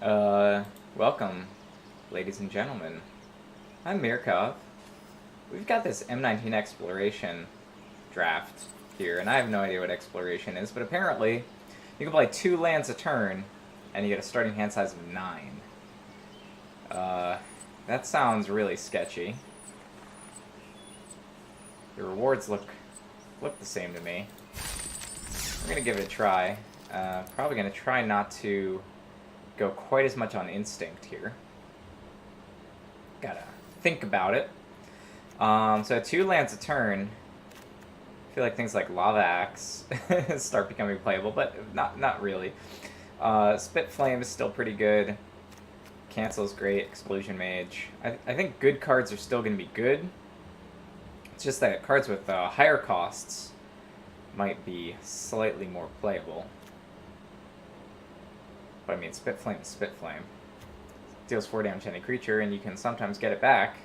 Welcome, ladies and gentlemen. I'm Mirkov. We've got this M19 Exploration draft here, and I have no idea what Exploration is, but apparently you can play 2 lands a turn, and you get a starting hand size of 9. That sounds really sketchy. The rewards look the same to me. We're gonna give it a try. Probably gonna try not to go quite as much on instinct here. Gotta think about it. So 2 lands a turn. I feel like things like Lava Axe start becoming playable, but not really. Spit Flame is still pretty good. Cancel's great. Exclusion Mage. I think good cards are still going to be good. It's just that cards with higher costs might be slightly more playable. But I mean, Spit Flame is Spit Flame. Deals 4 damage to any creature, and you can sometimes get it back.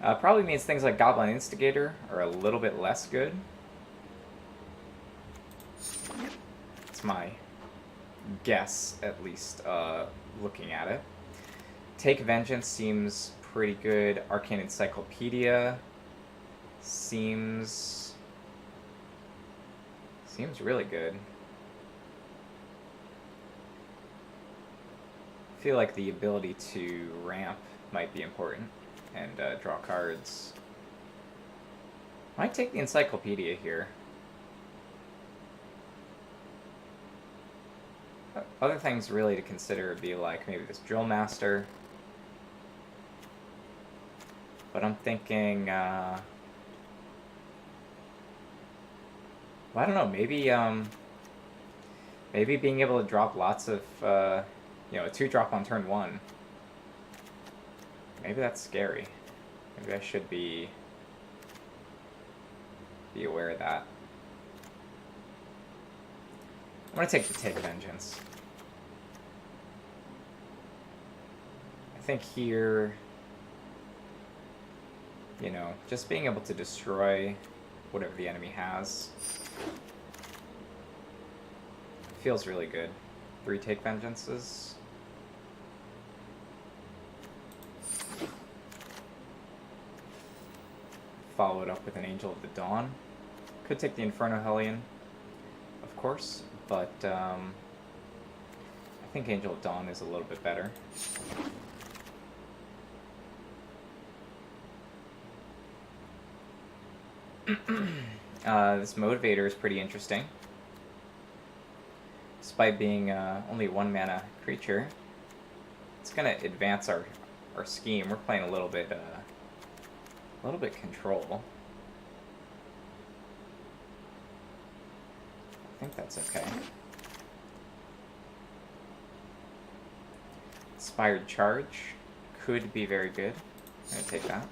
Probably means things like Goblin Instigator are a little bit less good. It's my guess, at least, looking at it. Take Vengeance seems pretty good. Arcane Encyclopedia seems really good. I feel like the ability to ramp might be important, and draw cards. Might take the Encyclopedia here. Other things really to consider would be like maybe this Drill Master. But I'm thinking, well, I don't know, maybe being able to drop lots of, a 2-drop on turn 1. Maybe that's scary. Maybe I should be aware of that. I'm gonna take the Take Vengeance. I think here, just being able to destroy whatever the enemy has feels really good. 3 Take Vengeances. Follow it up with an Angel of the Dawn. Could take the Inferno Hellion, of course, but I think Angel of Dawn is a little bit better. This Motivator is pretty interesting. Despite being only 1 mana creature, it's gonna advance our scheme. We're playing a little bit control. I think that's okay. Inspired Charge could be very good. I'm gonna take that.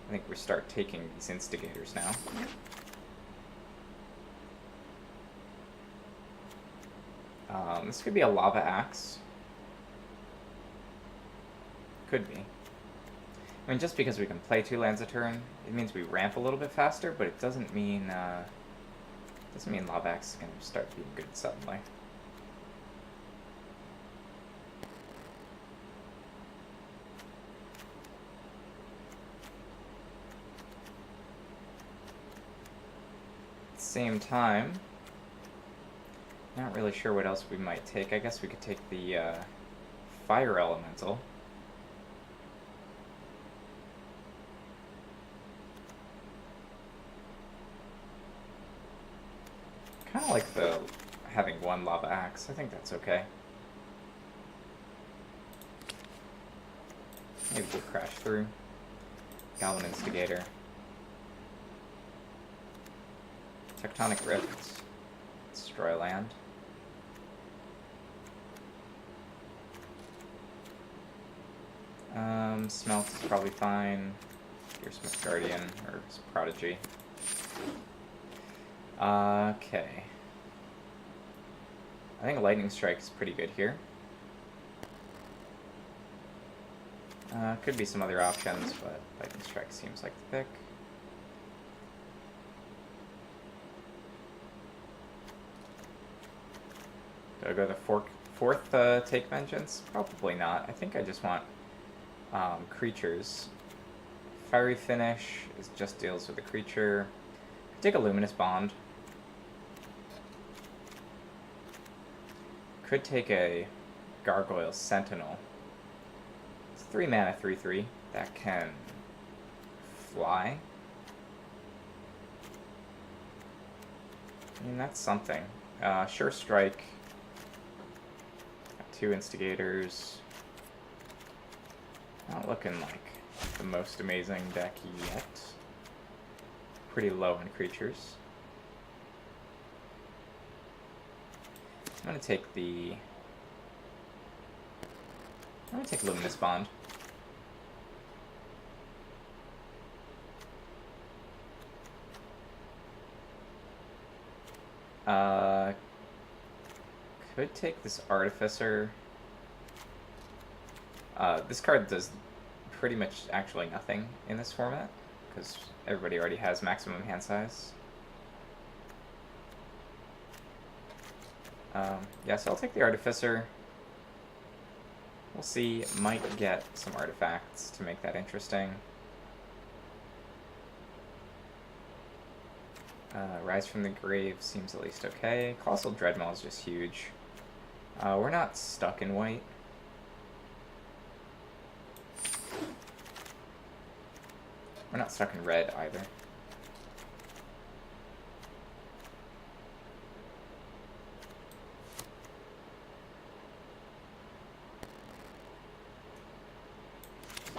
I think we start taking these Instigators now. This could be a Lava Axe. Could be. I mean, just because we can play 2 lands a turn, it means we ramp a little bit faster, but it doesn't mean Lava Axe is going to start being good suddenly. At the same time, not really sure what else we might take. I guess we could take the Fire Elemental. Kind of like the having 1 Lava Axe. I think that's okay. Maybe we'll crash through. Goblin Instigator. Tectonic Rift. Destroy land. Smelt is probably fine. Gearsmith Guardian or Prodigy. Okay. I think Lightning Strike is pretty good here. Could be some other options, but Lightning Strike seems like the pick. Do I go the fourth Take Vengeance? Probably not. I think I just want creatures. Fiery Finish is just deals with the creature. Take a Luminous Bond. Could take a Gargoyle Sentinel. It's 3 mana, 3/3. That can fly. I mean, that's something. Sure Strike. Got 2 Instigators. Not looking like the most amazing deck yet. Pretty low on creatures. I'm gonna take Luminous Bond. Could take this Artificer. This card does pretty much actually nothing in this format, because everybody already has maximum hand size. Yeah, so I'll take the Artificer. We'll see, might get some artifacts to make that interesting. Rise from the Grave seems at least okay. Colossal Dreadmaw is just huge. We're not stuck in white. We're not stuck in red either.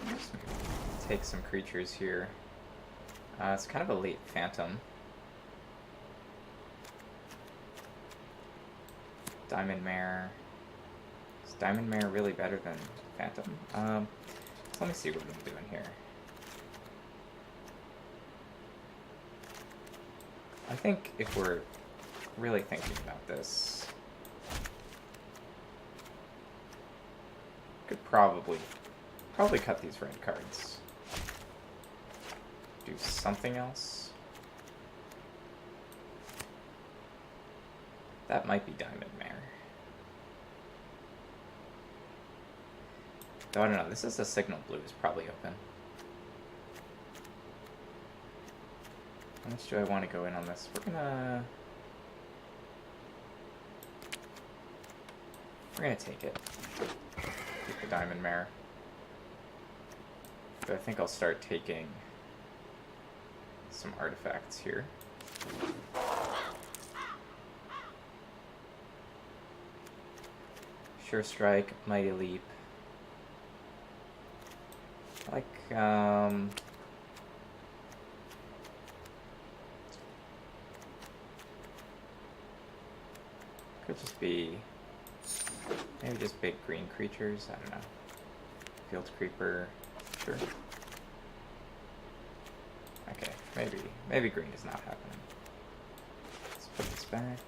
Just take some creatures here. It's kind of a late Phantom. Diamond Mare. Is Diamond Mare really better than Phantom? So let me see what I'm doing here. I think if we're really thinking about this, could probably cut these red cards. Do something else. That might be Diamond Mare. Though I don't know, this is a Signal Blue is probably open. How much do I want to go in on this? We're gonna take it. Take the Diamond Mare. But I think I'll start taking some artifacts here. Sure Strike, Mighty Leap. Like, could just be maybe just big green creatures. I don't know. Field Creeper, sure. Okay, maybe green is not happening. Let's put this back.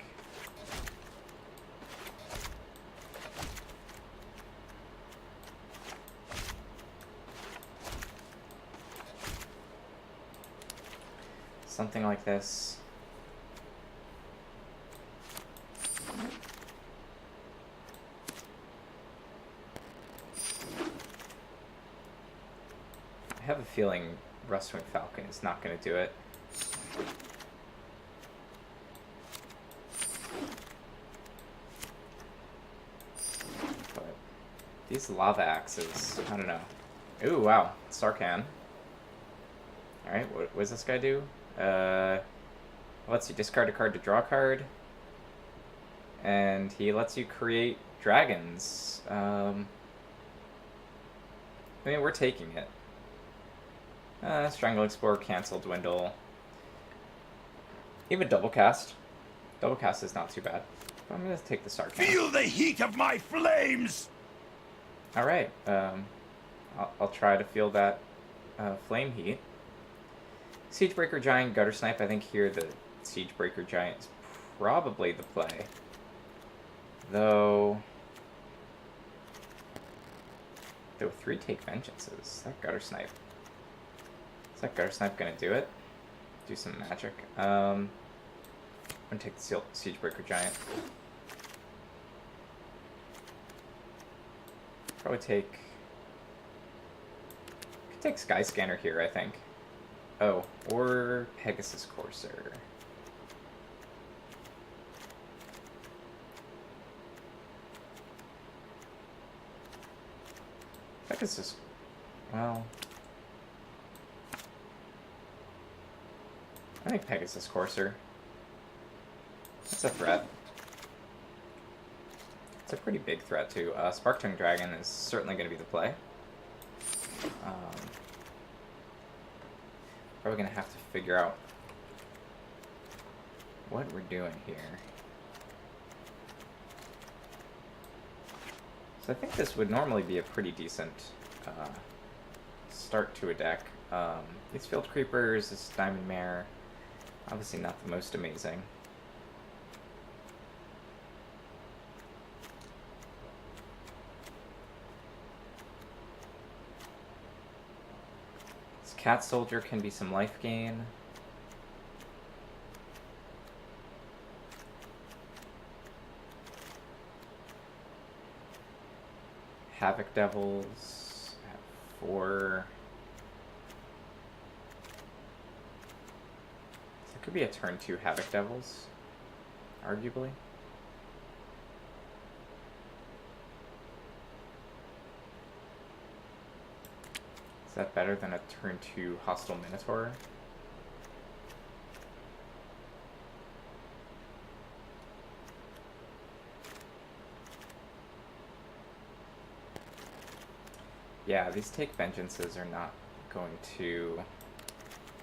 Something like this. I have a feeling Rustwing Falcon is not going to do it. But these Lava Axes, I don't know. Ooh, wow. Sarkhan. Alright, what does this guy do? Lets you discard a card to draw a card. And he lets you create dragons. I mean, we're taking it. Strangle, Explore, Cancel, Dwindle. Even Double Cast. Double Cast is not too bad. But I'm going to take the Sarkhan. Feel the heat of my flames! Alright, I'll try to feel that flame heat. Siegebreaker Giant, Gutter Snipe. I think here the Siegebreaker Giant is probably the play. Though 3 Take Vengeances. That Gutter Snipe. Is that Gutter Snipe gonna do it? Do some magic. I'm gonna take the Siegebreaker Giant. Probably take... Could take Skyscanner here, I think. Oh, or Pegasus Courser. Pegasus... Well... I think Pegasus Courser. That's a threat. It's a pretty big threat, too. Spark-Tongue Dragon is certainly going to be the play. Probably going to have to figure out what we're doing here. So I think this would normally be a pretty decent start to a deck. These Field Creepers, this Diamond Mare, obviously not the most amazing. This Cat Soldier can be some life gain. Havoc Devils at 4. So it could be a turn 2 Havoc Devils, arguably. Is that better than a turn 2 Hostile Minotaur? Yeah, these Take Vengeances are not going to...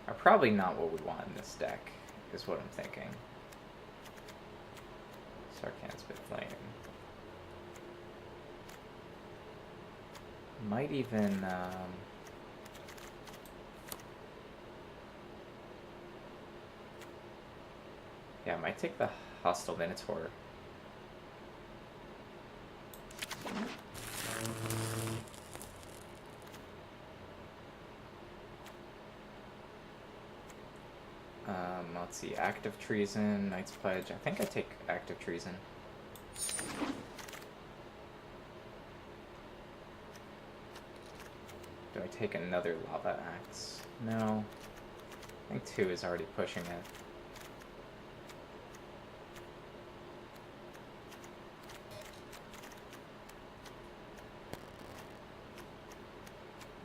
are probably not what we want in this deck, is what I'm thinking. Sarkhan Spitflame. Might even... yeah, I might take the Hostile Minotaur. Let's see, Active Treason, Knight's Pledge. I think I take Active Treason. Do I take another Lava Axe? No. I think 2 is already pushing it.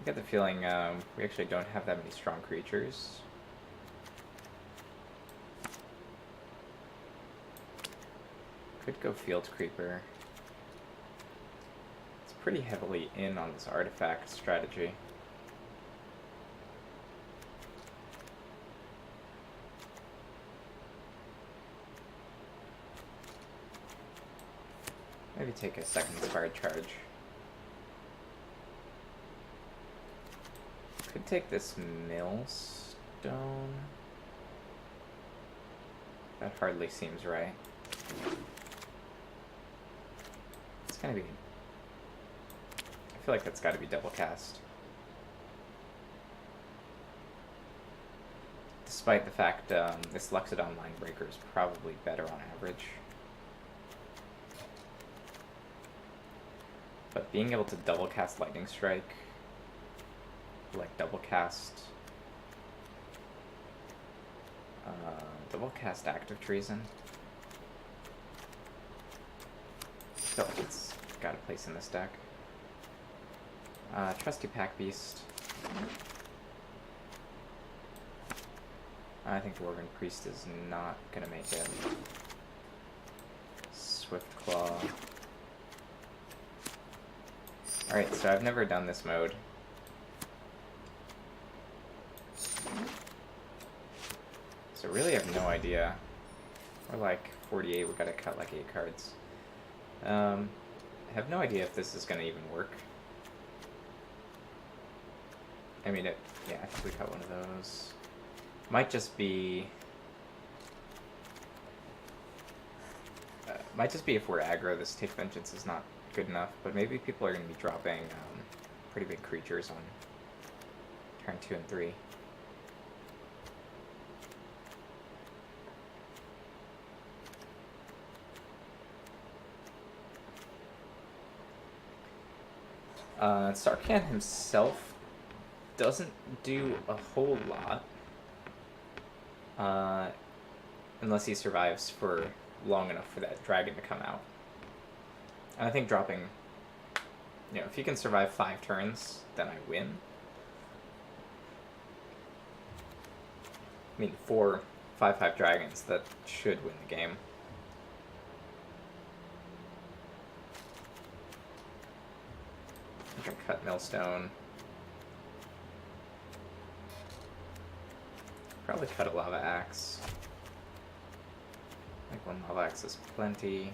I get the feeling we actually don't have that many strong creatures. Could go Field Creeper. It's pretty heavily in on this artifact strategy. Maybe take a second Inspired Charge. Could take this Millstone. That hardly seems right. It's gonna be... I feel like that's gotta be double cast. Despite the fact this Luxodon Linebreaker is probably better on average. But being able to double cast Lightning Strike, like double cast Active Treason, I feel like it's got a place in this deck. Trusty Pack Beast. I think Dwarven Priest is not gonna make it. Swift Claw. Alright, so I've never done this mode. So really I have no idea. We're like 48, we gotta cut like 8 cards. I have no idea if this is gonna even work. I mean, yeah, I think we cut one of those. Might just be... might just be if we're aggro, this Take Vengeance is not good enough, but maybe people are going to be dropping pretty big creatures on turn 2 and 3. Sarkhan himself doesn't do a whole lot. Unless he survives for long enough for that dragon to come out. And I think dropping, if he can survive 5 turns, then I win. I mean, 4 5/5 dragons, that should win the game. I can cut Millstone. Probably cut a Lava Axe. I think 1 Lava Axe is plenty.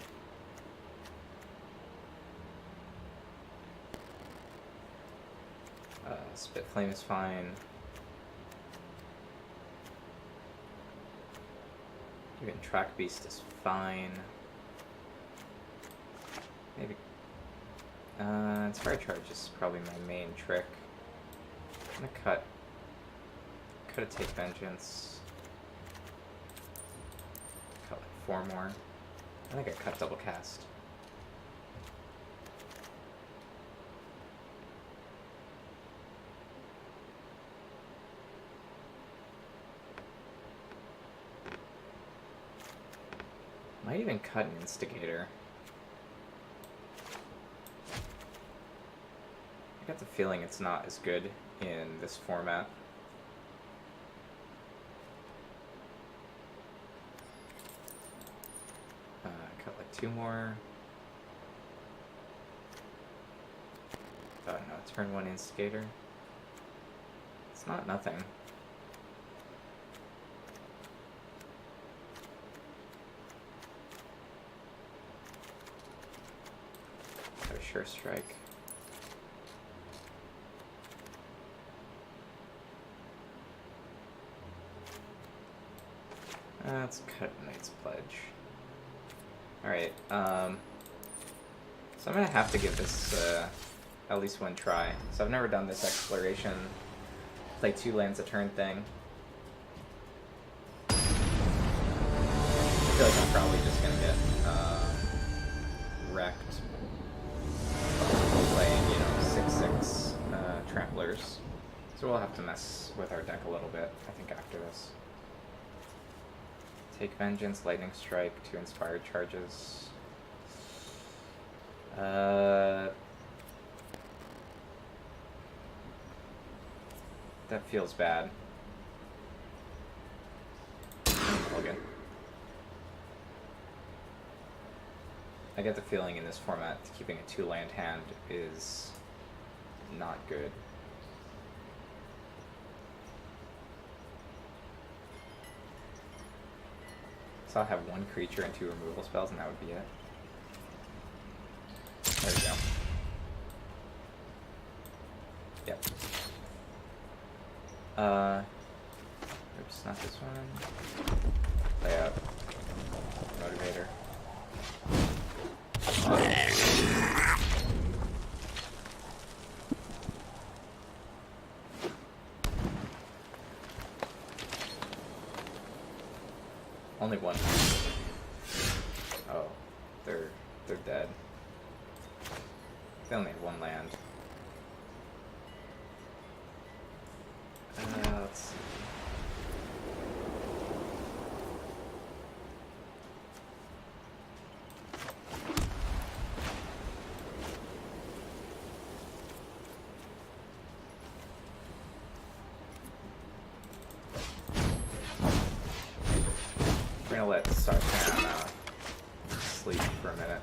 Spit Flame is fine. Even Track Beast is fine. Maybe Inspired Charge is probably my main trick. I'm gonna cut a Take Vengeance. Cut like 4 more. I think I cut Double Cast. Might even cut an Instigator. I got the feeling it's not as good in this format. Cut like 2 more. Oh no, turn 1 Instigator. It's not nothing. Got a Sure Strike. Let's cut Knight's Pledge. Alright, so I'm gonna have to give this at least 1 try. So I've never done this exploration, play 2 lands a turn thing. I feel like I'm probably just gonna get wrecked playing, 6/6 Tramplers. So we'll have to mess with our deck a little bit, I think, after this. Take Vengeance, Lightning Strike, 2 Inspired Charges. That feels bad. All good. I get the feeling in this format keeping a 2-land hand is not good. So I'll have 1 creature and 2 removal spells, and that would be it. There we go. Yep. Oops, not this one. Play out. Motivator. Only 1. Oh, they're dead. They only have 1 land. Let's see. We're gonna let Sarkhan sleep for a minute.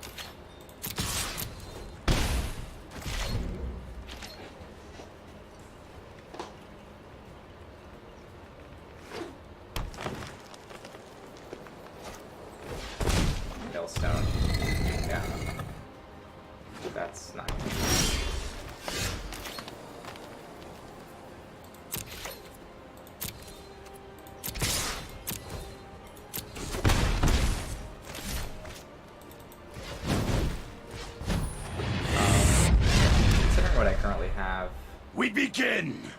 Millstone. Yeah. That's not good. Considering what I currently have, We begin!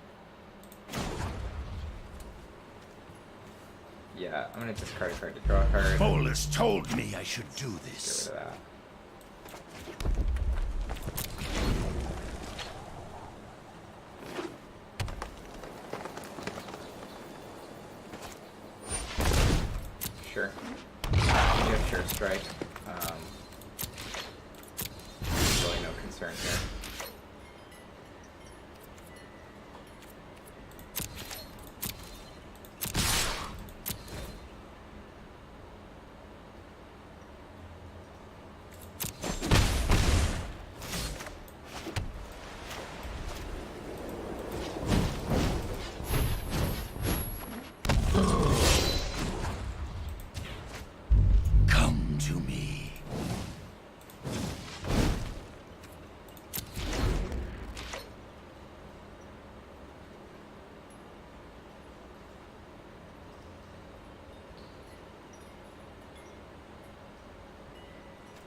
yeah, I'm gonna discard a card to draw a card. Bolus told me I should do Get this. rid of that. strike. Really no concern here. Come to me.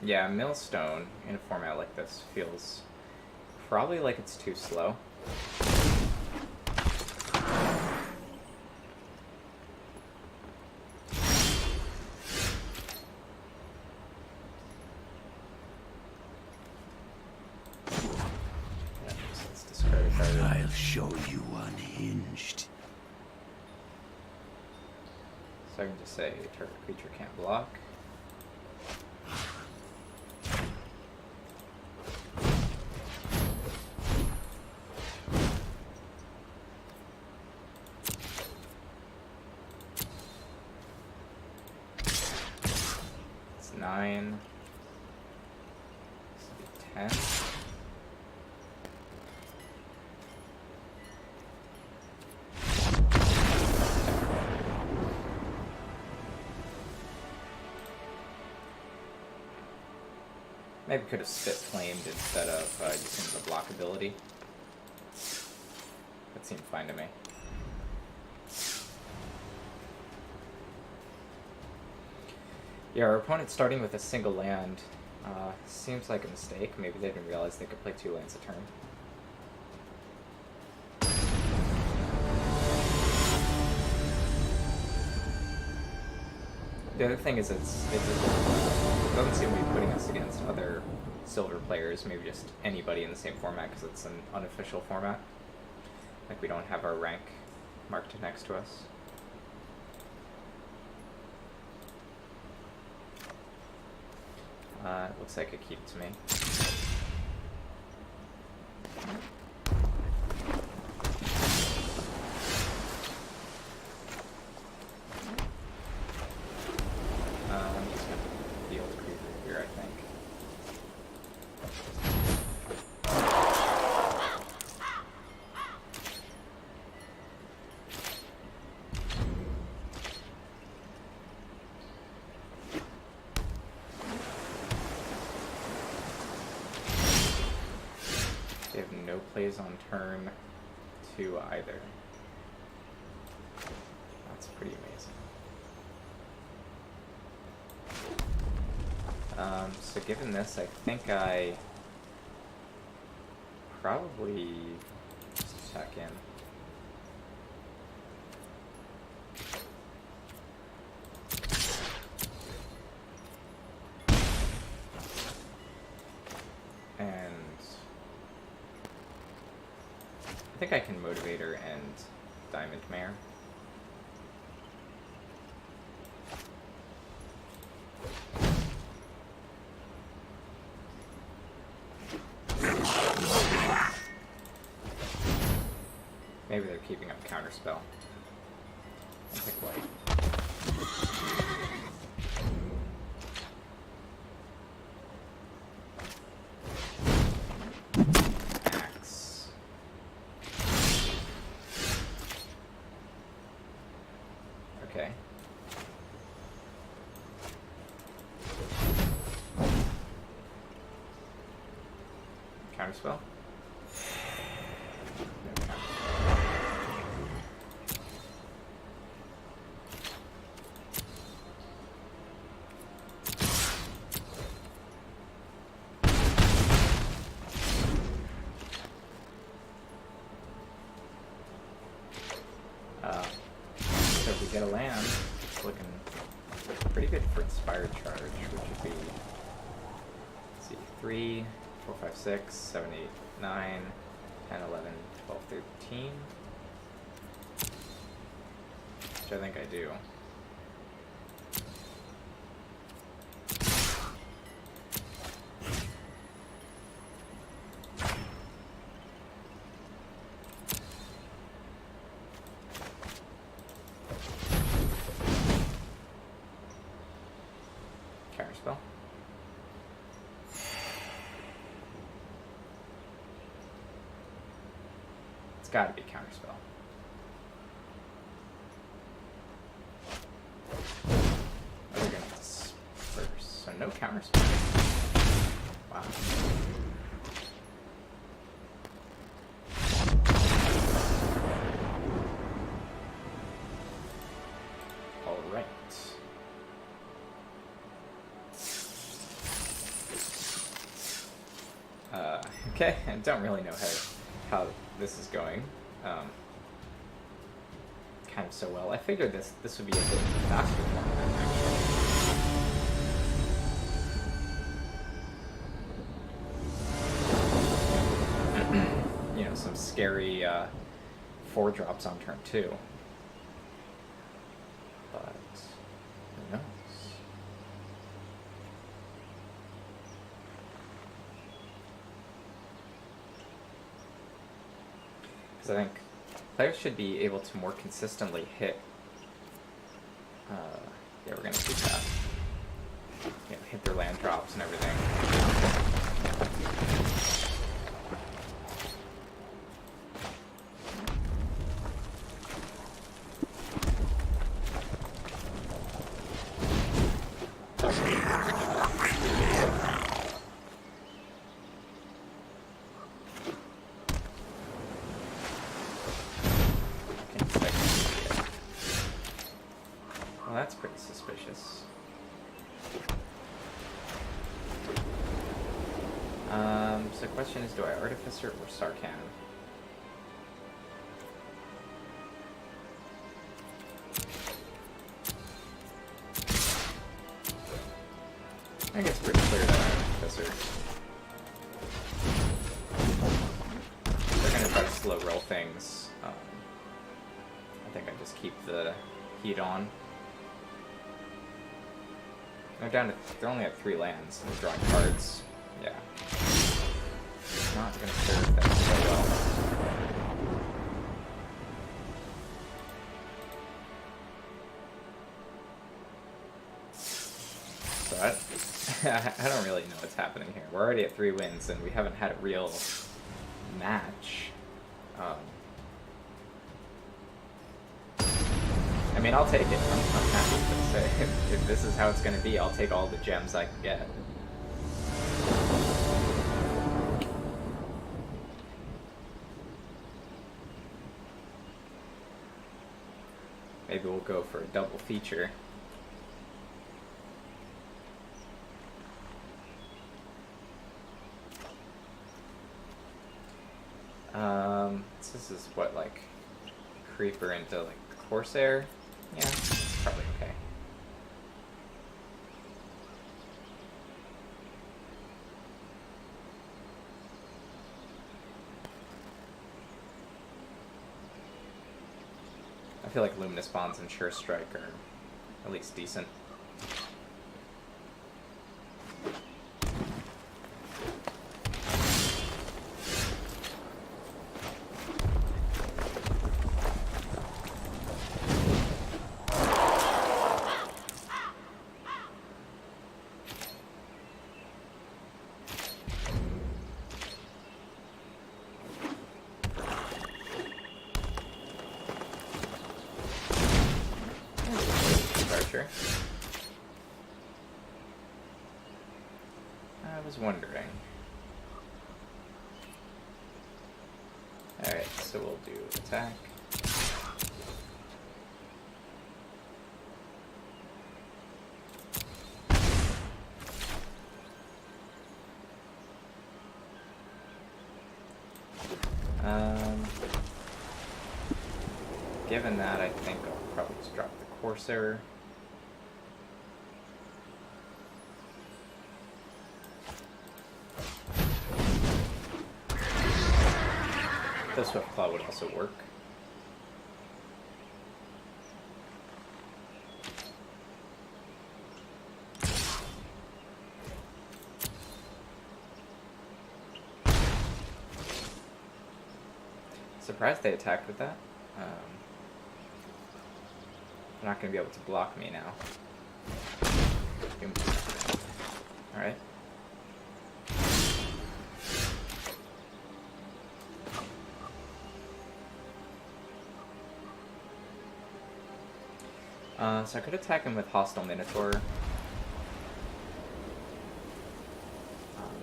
Yeah, Millstone in a format like this feels probably like it's too slow. Yeah, so let's discard a card. I'll show you unhinged. So I can just say target creature can't block. It's 9. This will be 10. Maybe could have spit flamed instead of using the block ability. That seemed fine to me. Yeah, our opponent's starting with a single land. Seems like a mistake. Maybe they didn't realize they could play 2 lands a turn. The other thing is it doesn't seem to be putting us against other silver players, maybe just anybody in the same format because it's an unofficial format. Like we don't have our rank marked next to us. It looks like a keep to me. I'm just gonna field creeper here, I think. They have no plays on turn 2 either. That's pretty amazing. So given this, I think I probably just check in. And I think I can Motivator and Diamond Mare. Maybe they're keeping up Counterspell. I'll pick white. Axe. Okay. Counterspell? No counterspell. So if we get a land, it's looking pretty good for Inspired Charge, which would be, let's see, 3, 4, 5, 6, 7, 8, 9, 10, 11, 12, 13. Which I think I do. It's gotta be Counterspell. Oh, we're gonna disperse. So no Counterspell. Wow. Alright. Okay, I don't really know how this is going. Kind of so well. I figured this would be a bit faster format, actually. You know, some scary 4-drops on turn 2. But who knows? Because I think players should be able to more consistently hit. Yeah, we're gonna keep that. You know, hit their land drops and everything. Well, that's pretty suspicious. So the question is, do I Artificer or Sarkhan? I think it's pretty clear that I'm Artificer. They're gonna try to slow roll things. I think I just keep the heat on. They're down to, they're only at 3 lands and drawing cards. Yeah. Not gonna serve them so well. But I don't really know what's happening here. We're already at 3 wins and we haven't had a real match. I mean, I'll take it. I'm happy to say if this is how it's going to be, I'll take all the gems I can get. Maybe we'll go for a double feature. This is what, like, Creeper into, like, Corsair? Yeah, it's probably okay. I feel like Luminous Bonds and Sure Strike are at least decent. I was wondering. Alright, so we'll do attack. Given that, I think I'll probably just drop the Corsair. The Swiftclaw would also work. Surprised they attacked with that. They're not going to be able to block me now. Alright. So I could attack him with Hostile Minotaur.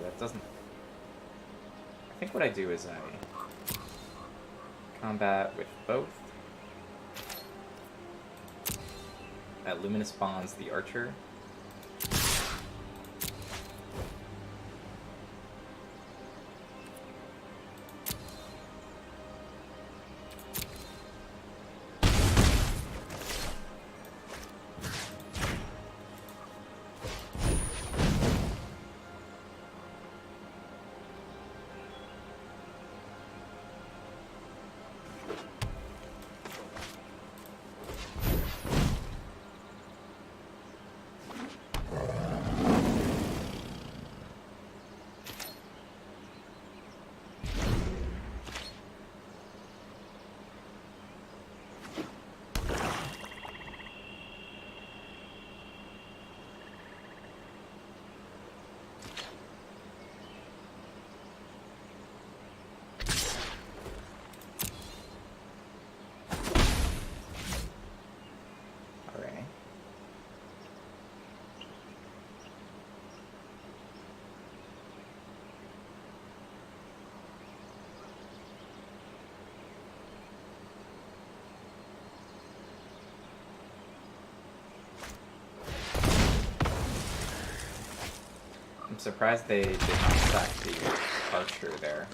That doesn't... I think what I do is I combat with both. Luminous Bonds the Archer. I'm surprised they did not stack the Archer there.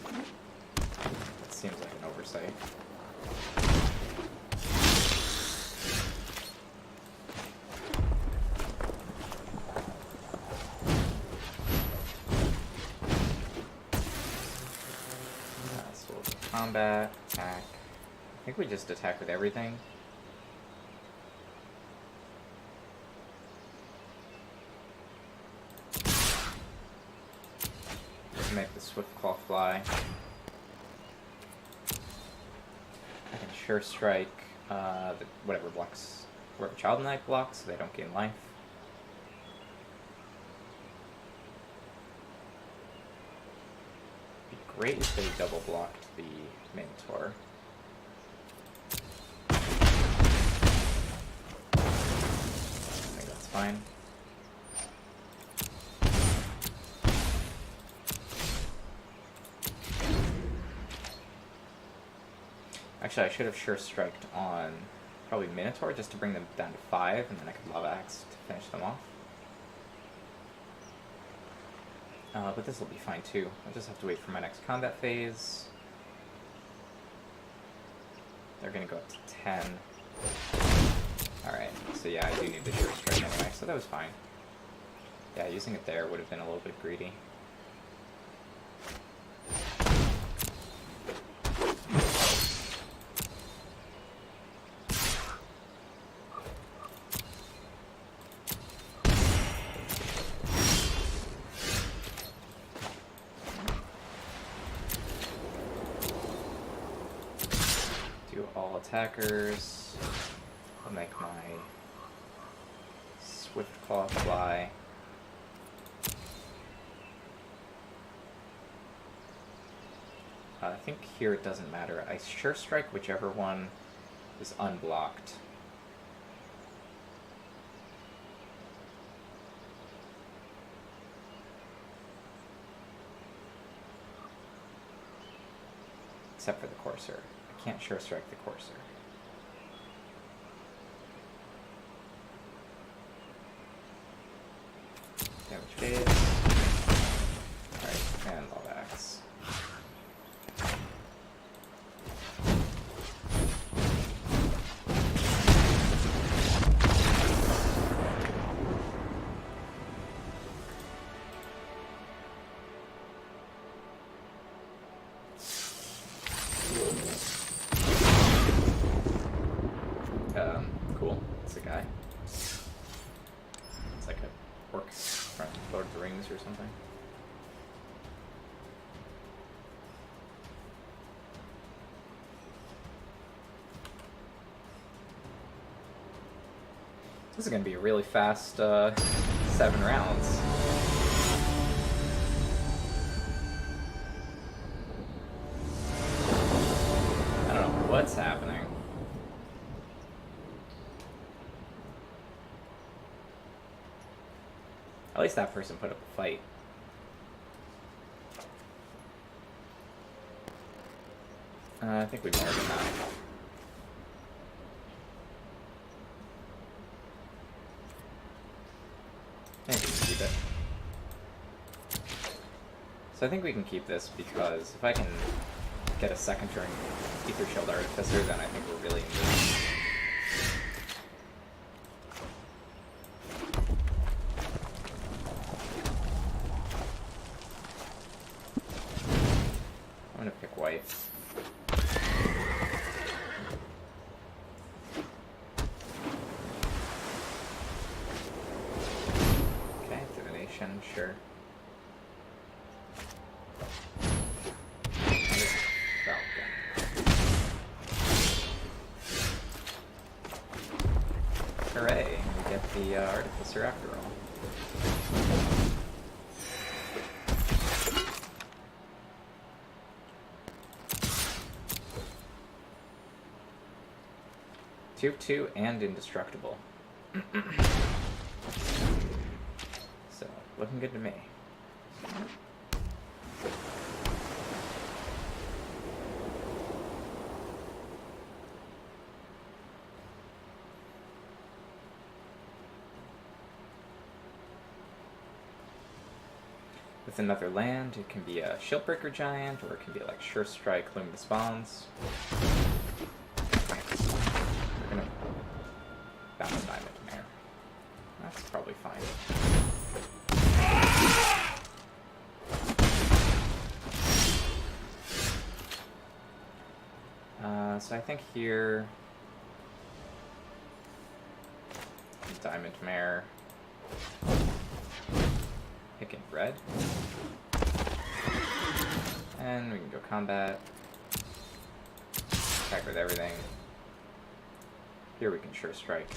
That seems like an oversight. So we'll combat, attack. I think we just attack with everything. Make the Swiftclaw fly. I can Sure Strike whatever blocks, whatever Child Knight blocks, so they don't gain life. It'd be great if they double blocked the Minotaur. I think that's fine. Actually, I should have Sure Striked on probably Minotaur just to bring them down to 5, and then I could Lava Axe to finish them off. But this will be fine too. I'll just have to wait for my next combat phase. They're going to go up to 10. Alright, so yeah, I do need the Sure Strike anyway, so that was fine. Yeah, using it there would have been a little bit greedy. All attackers. I'll make my Swiftclaw fly. I think here it doesn't matter. I Sure Strike whichever one is unblocked. Except for the Courser. I can't Sure Strike the Courser. Damage phase. Alright, and Lava Axe. Cool. It's a guy. It's like a orc from Lord of the Rings or something. This is going to be a really fast 7 rounds. I don't know what's happening. least that person put up a fight. I think we've already done that. I think we can keep it. So I think we can keep this because if I can get a second turn Ether Shield Artificer, then I think we're really in this. I'm gonna pick white. Okay, Divination, sure. Hooray, we get the Artificer after all. Two of two and indestructible. So, looking good to me. With another land, it can be a Shieldbreaker Giant, or it can be like Sure Strike, Luminous Bonds. We're gonna bounce Diamond Mare. That's probably fine. So I think here, Diamond Mare. Picking red. And we can go combat. Attack with everything. Here we can Sure Strike.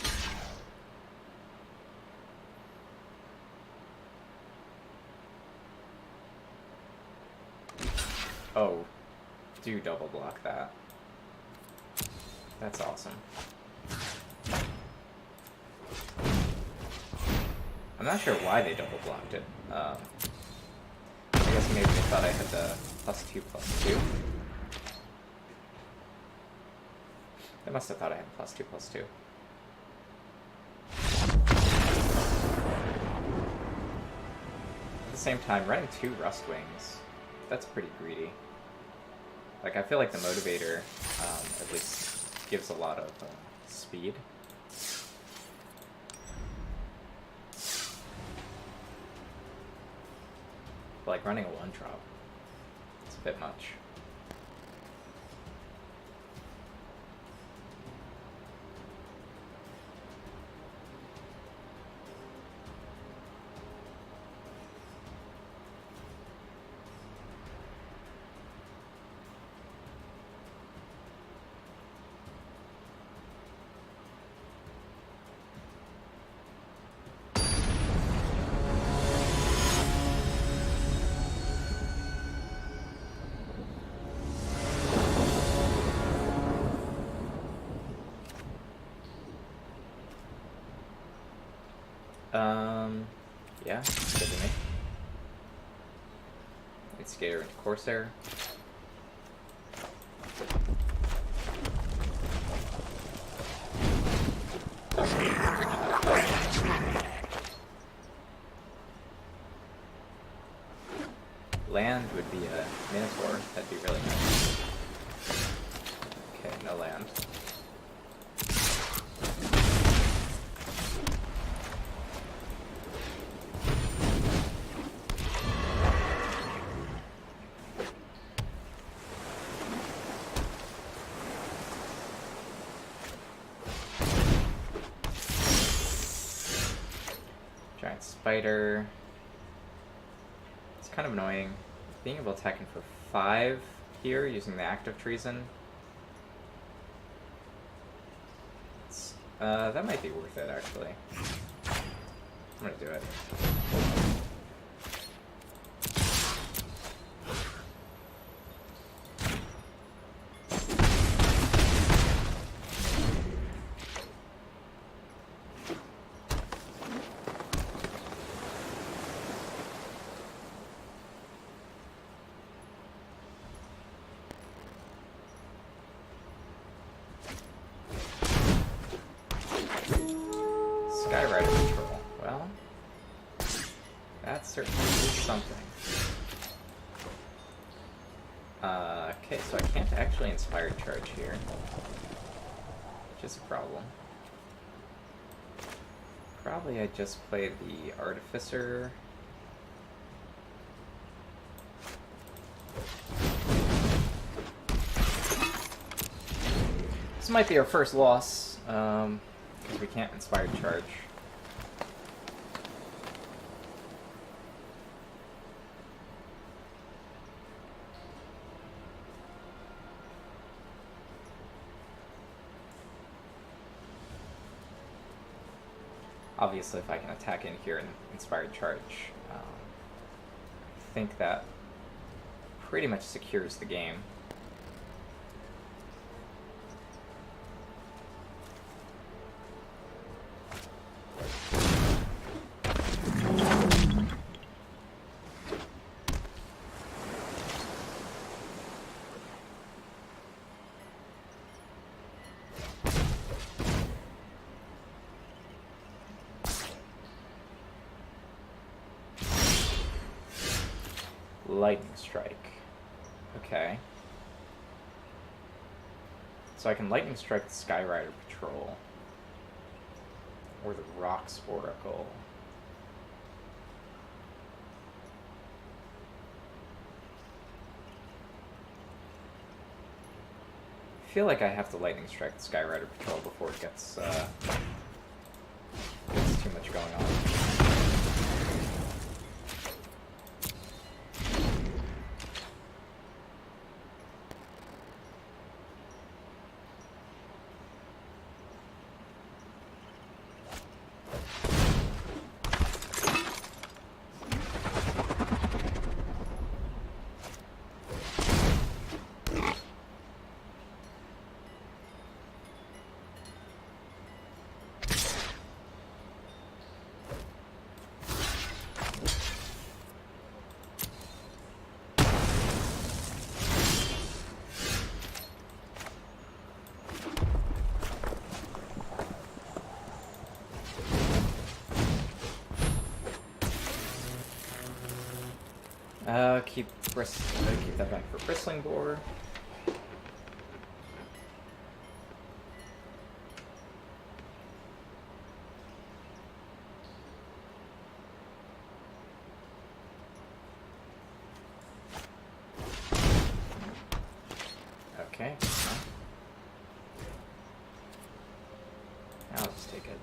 Oh, do double block that. That's awesome. I'm not sure why they double blocked it. I guess maybe they thought I had the +2/+2. They must have thought I had +2/+2. At the same time, running 2 Rust Wings, that's pretty greedy. Like, I feel like the Motivator at least gives a lot of speed. But like running a 1-drop, it's a bit much. Yeah, good to me. Let's Skater into Corsair. Land would be a Minotaur, that'd be really nice. Okay, no land. Giant Spider. It's kind of annoying. Being able to attack him for 5 here using the Act of Treason. That might be worth it, actually. I'm gonna do it. certainly is something. Okay, so I can't actually Inspired Charge here, which is a problem. Probably I just played the Artificer. This might be our first loss, because we can't Inspired Charge. Obviously, if I can attack in here and Inspired Charge, I think that pretty much secures the game. Lightning Strike. Okay. So I can Lightning Strike the Skyrider Patrol. Or the Rocks Oracle. I feel like I have to Lightning Strike the Skyrider Patrol before it gets too much going on. Keep that back for Bristling Boar. Okay. I'll just take it.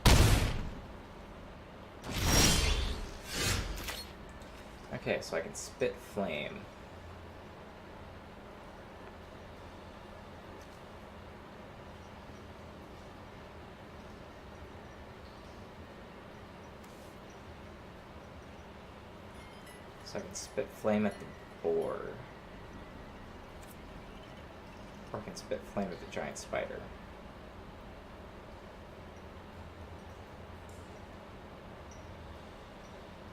Okay, so I can Spit Flame. So I can Spit Flame at the boar. Or I can Spit Flame at the giant spider.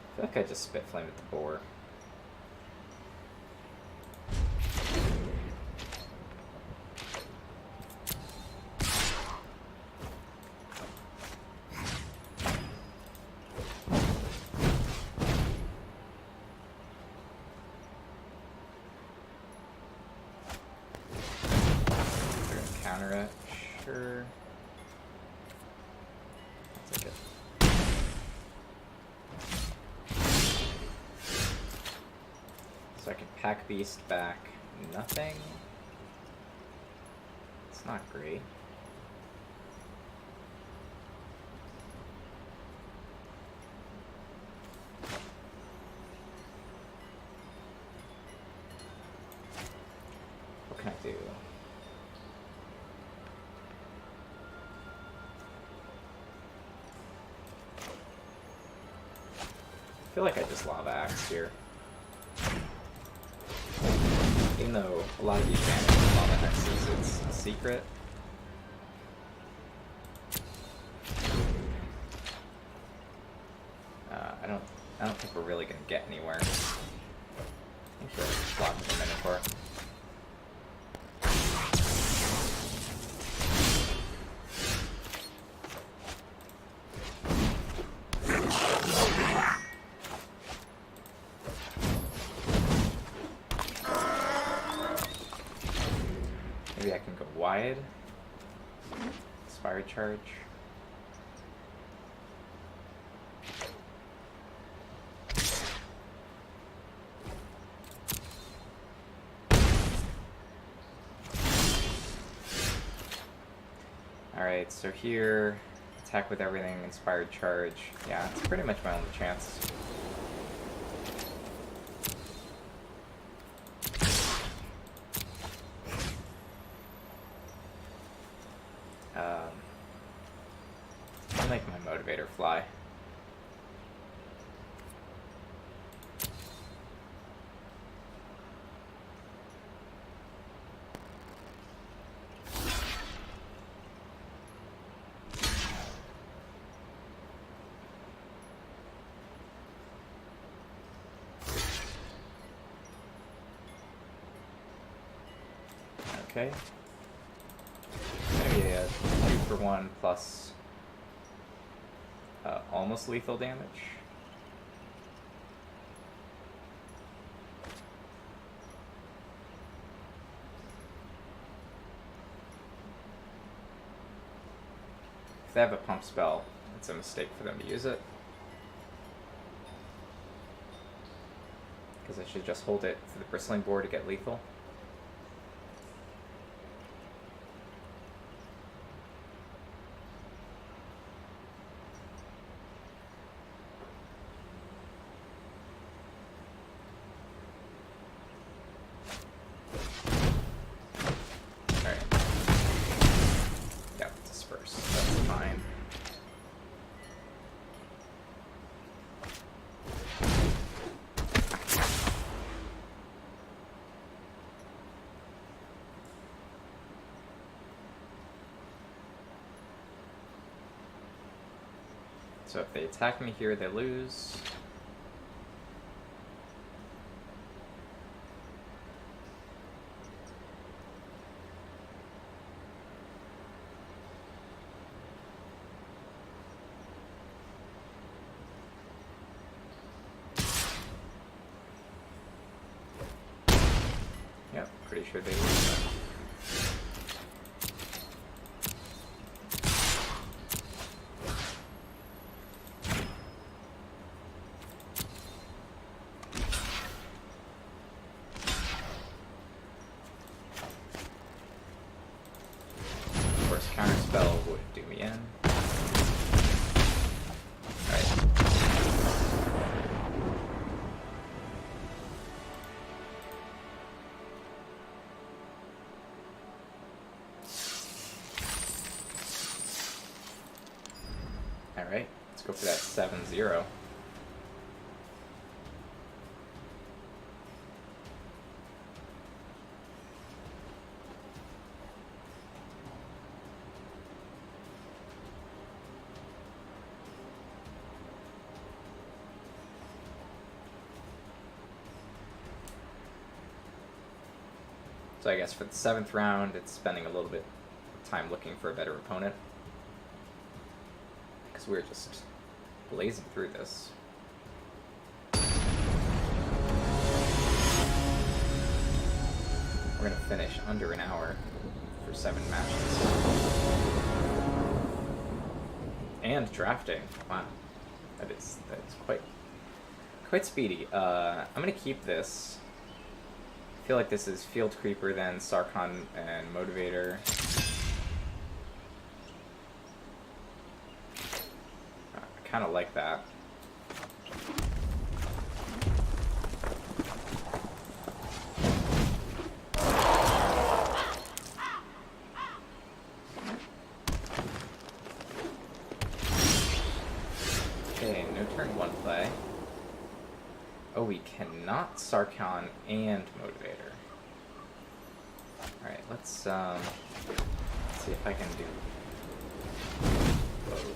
I feel like I just Spit Flame at the boar. Counter it, sure. I'll take it. So I can Pack Beast back nothing. It's not great. What can I do? I feel like I just Lava Axe here. Even though a lot of the advantage of Lava Axe is it's a secret. I don't think we're really gonna get anywhere. I think we're just blocking the Minotaur. Maybe I can go wide. Inspired charge. Alright, so here, attack with everything, inspired charge. Yeah, it's pretty much my only chance. I'll make my motivator fly. Okay. Maybe a 2-for-1 plus almost lethal damage. If they have a pump spell, it's a mistake for them to use it. Because I should just hold it for the bristling boar to get lethal. So if they attack me here, they lose. Yep, pretty sure they lose. Counterspell would do me in. Alright. Alright, let's go for that 7-0. So I guess for the 7th round, it's spending a little bit of time looking for a better opponent. Because we're just blazing through this. We're going to finish under an hour for 7 matches. And drafting. Wow. That's quite speedy. I'm going to keep this. I feel like this is Field Creeper, then Sarkhan and Motivator. I kind of like that. Okay, no turn 1 play. Oh, we cannot Sarkhan and Motivator. Alright, let's see if I can do both.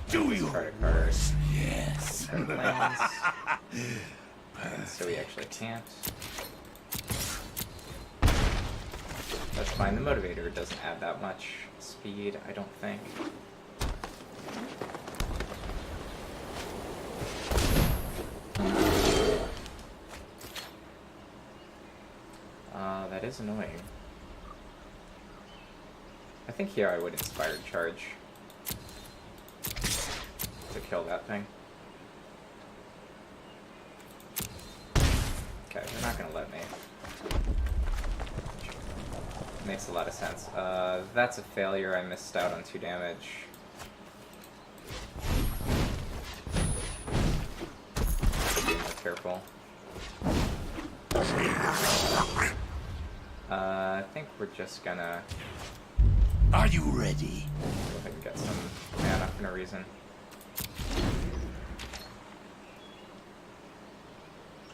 Do you? Card. Yes. So we actually can't. That's fine. The Motivator doesn't add that much speed, I don't think. is annoying. I think here I would Inspired Charge to kill that thing. Okay, they're not gonna let me. Makes a lot of sense. That's a failure. I missed out on 2 damage. Be more careful. I think we're just gonna... Are you ready? See if I can get some mana for no reason.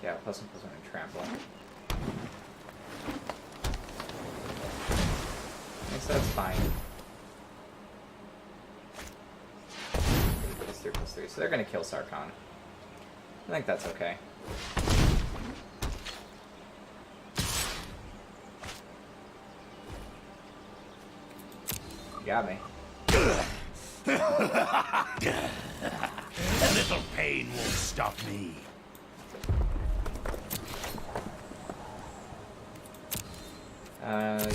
Yeah, +1/+1 and trample. Okay, so that's fine. +3/+3. So they're gonna kill Sarkhan. I think that's okay. You got me. A little pain won't stop me. Yeah.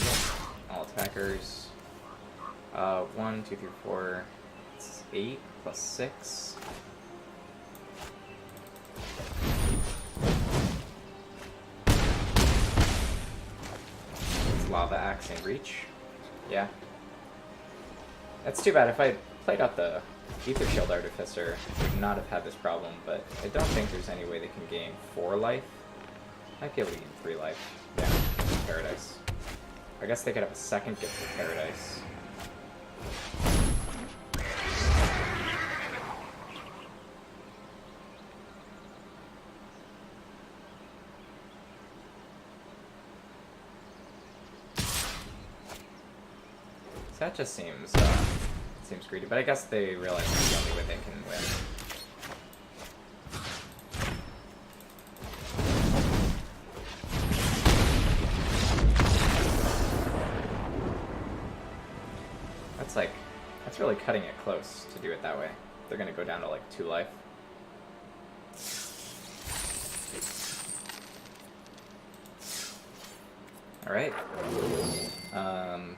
All attackers. 1, 2, 3, 4. It's 8 + 6. It's Lava Axe and Reach. Yeah. That's too bad. If I played out the Ether Shield Artificer, I would not have had this problem, but I don't think there's any way they can gain 4 life. Might be able to gain 3 life. Yeah, Paradise. I guess they could have a second gift of Paradise. So that just seems greedy, but I guess they realize it's the only way they can win. That's really cutting it close to do it that way. They're gonna go down to like 2 life. Alright.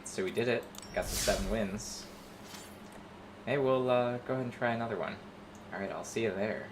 So we did it. Got some 7 wins. Hey, we'll go ahead and try another one. Alright, I'll see you there.